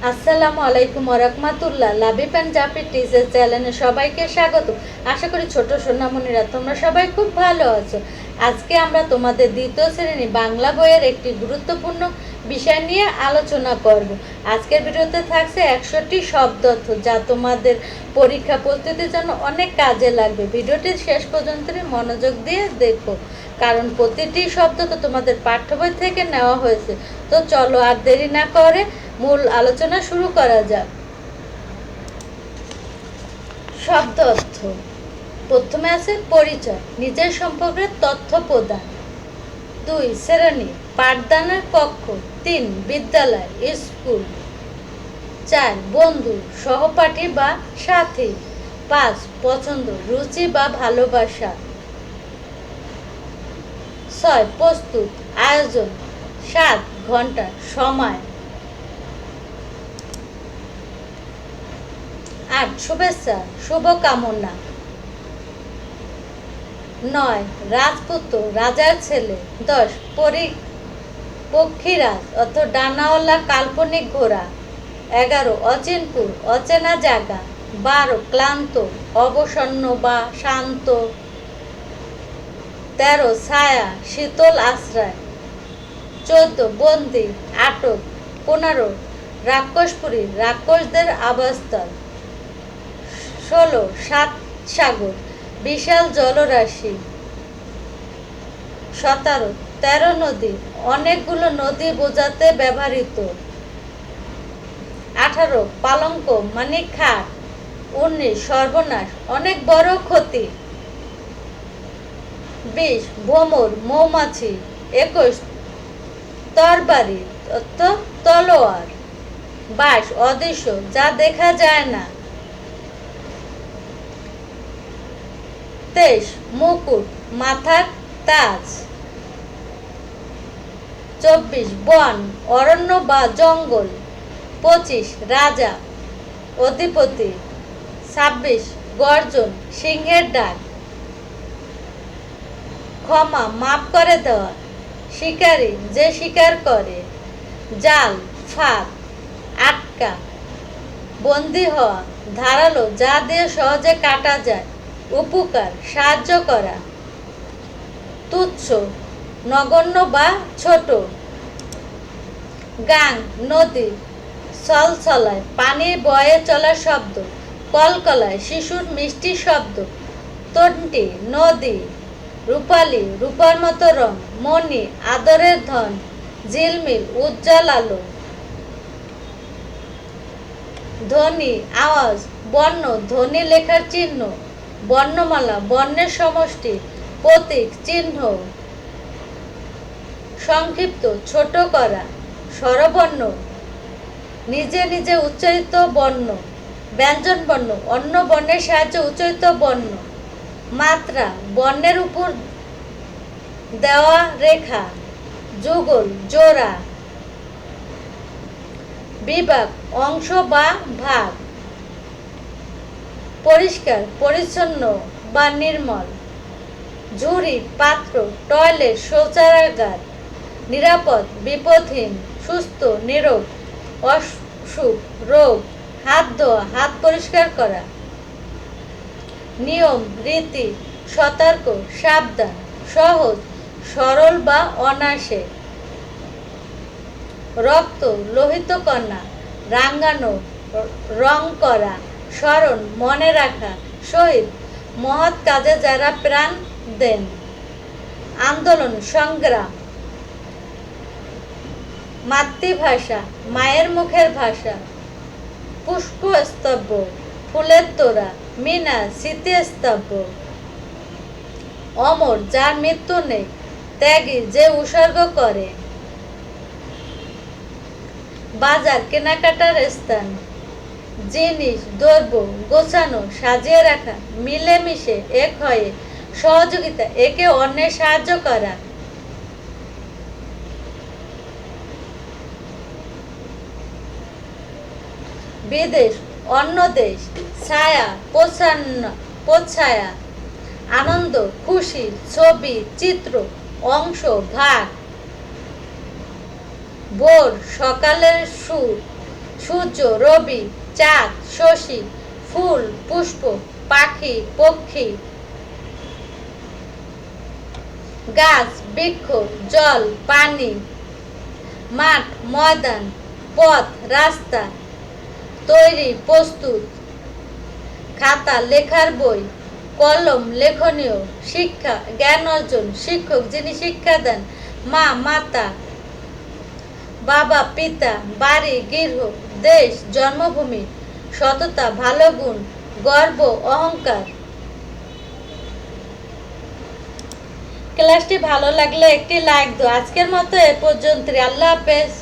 আসসালামু আলাইকুম ওরহমাতুল্লাহ। Labib and জাফি teacher চ্যানেলে সবাইকে স্বাগত। আশা করি ছোট সোনামণিরা তোমরা সবাই খুব ভালো আছো। আজকে আমরা তোমাদের দ্বিতীয় শ্রেণী বাংলা বইয়ের একটি গুরুত্বপূর্ণ বিষয় নিয়ে আলোচনা করব। আজকের ভিডিওতে থাকছে 100টি শব্দার্থ, যা তোমাদের পরীক্ষা প্রস্তুতির জন্য অনেক কাজে লাগবে। ভিডিওটি শেষ পর্যন্ত মনোযোগ দিয়ে দেখো, কারণ প্রতিটি শব্দ তো তোমাদের পাঠ্য বই থেকে নেওয়া হয়েছে। তো চলো আর দেরি না করে মূল আলোচনা শুরু করা যাক। শব্দ অর্থ। প্রথমে আছে পরিচয়, নিজের সম্পর্কে তথ্য প্রদান। 2 শ্রেণী, পাঠদানের কক্ষ। 3 বিদ্যালয়, স্কুল। 4 বন্ধু, সহপাঠী বা সাথী। 5 পছন্দ, রুচি বা ভালোবাসা। 6 প্রস্তুত, আয়োজন। 7 ঘন্টা, সময়। 8 শুভেচ্ছা, শুভকামনা। 9 রাজপুত্র, রাজার ছেলে। 10 পক্ষীরাজ অর্থ ডানাওয়ালা কাল্পনিক ঘোড়া। 11 অচিনপুর, অচেনা জায়গা। 12 ক্লান্ত, অবসন্ন বা শান্ত। 13 ছায়া, শীতল আশ্রয়। 14 বন্দি, আটক। 15 রাক্ষসপুরী, রাক্ষসদের আবাসস্থল। 16 সাত সাগর, বিশাল জলরাশি। 17 13 নদী, অনেকগুলো নদী বোঝাতে ব্যবহৃত। 18 পালঙ্ক মানে খাট। 19 সর্বনাশ, অনেক বড় ক্ষতি। 20 ভ্রমর, মৌমাছি। 21 তরবারি অর্থ তলোয়ার। 22 অদৃশ্য, যা দেখা যায় না। 23 মুকুট, মাথার তাজ। 24 বন, অরণ্য বা জঙ্গল। 25 রাজা, অধিপতি। 26 গর্জন, সিংহের ডাক। ক্ষমা, মাফ করে দেওয়া। শিকারী, যে শিকার করে। জাল, ফাঁদ, আটকা। বন্দী হওয়া, ধারালো, যা দিয়ে সহজে কাটা যায়। উপকার, সাহায্য করা। তুচ্ছ, নগণ্য বা ছোট। গাং, নদী, ছলছলায়, পানি বয়ে চলার শব্দ। কলকলায়, শিশুর মিষ্টি শব্দ। তন্টি, নদী। রূপালী, রূপার মতো রং। মণি, আদরের ধন। ঝিলমিল, উজ্জ্বল আলো। ধ্বনি, আওয়াজ। বর্ণ, ধ্বনি লেখার চিহ্ন। বর্ণমালা, বর্ণের সমষ্টি। প্রতীক, চিহ্ন। সংক্ষিপ্ত, ছোট করা। স্বরবর্ণ, নিজে নিজে উচ্চারিত বর্ণ। ব্যঞ্জন বর্ণ, অন্য বর্ণের সাহায্যে উচ্চারিত বর্ণ। মাত্রা, বর্ণের উপর দেওয়া রেখা। যুগল, জোড়া। বিভাগ, অংশ বা ভাগ। পরিষ্কার, পরিচ্ছন্ন বা নির্মল। ঝুড়ি, পাত্র। টয়লেট, শৌচাগার। নিরাপদ, বিপদহীন। সুস্থ, নিরোগ। অসুখ, রোগ। হাত ধোয়া, হাত পরিষ্কার করা। নিয়ম, রীতি। সতর্ক, সাবধান। সহজ, সরল বা অনায়াসে। রক্ত, লোহিত কণা। রাঙানো, রং করা। স্মরণ, মনে রাখা। শহীদ, মহৎ কাজে যারা প্রাণ দেন। আন্দোলন, সংগ্রাম। মাতৃভাষা, মায়ের মুখের ভাষা। পুষ্পস্তবক, ফুলের তোড়া। মিনা, স্মৃতিস্তবক। অমর, যার মৃত্যু নেই। ত্যাগী, যে উৎসর্গ করে। বাজার, কেনাকাটার স্থান। জিনিস, দ্রব্য, গোছানো, সাজিয়ে রাখা। মিলেমিশে, এক হয়ে। সহযোগিতা, একে অন্যের সাহায্য করা। বিদেশ, অন্য দেশ। ছায়া, প্রচ্ছায়া। আনন্দ, খুশি। ছবি, চিত্র। অংশ, ভাগ। ভোর, সকালের সুর। সূর্য, রবি, চাঁদ, শশী, ফুল, পুষ্প, পাখি, পক্ষী, গাছ, বৃক্ষ, জল, পানি, মাঠ, ময়দান, পথ, রাস্তা, তৈরি, প্রস্তুত, খাতা, লেখার বই, কলম, লেখনীয়, শিক্ষা, জ্ঞান অর্জন, শিক্ষক যিনি শিক্ষা দেন, মা, মাতা, বাবা, পিতা, বাড়ি, গৃহ, দেশ, জন্মভূমি, সততা, ভালো গুণ, গর্ব, অহংকার। ক্লাসটি ভালো লাগলে একটি লাইক দাও। আজকের মতো এ পর্যন্ত। আল্লাহ হাফেজ।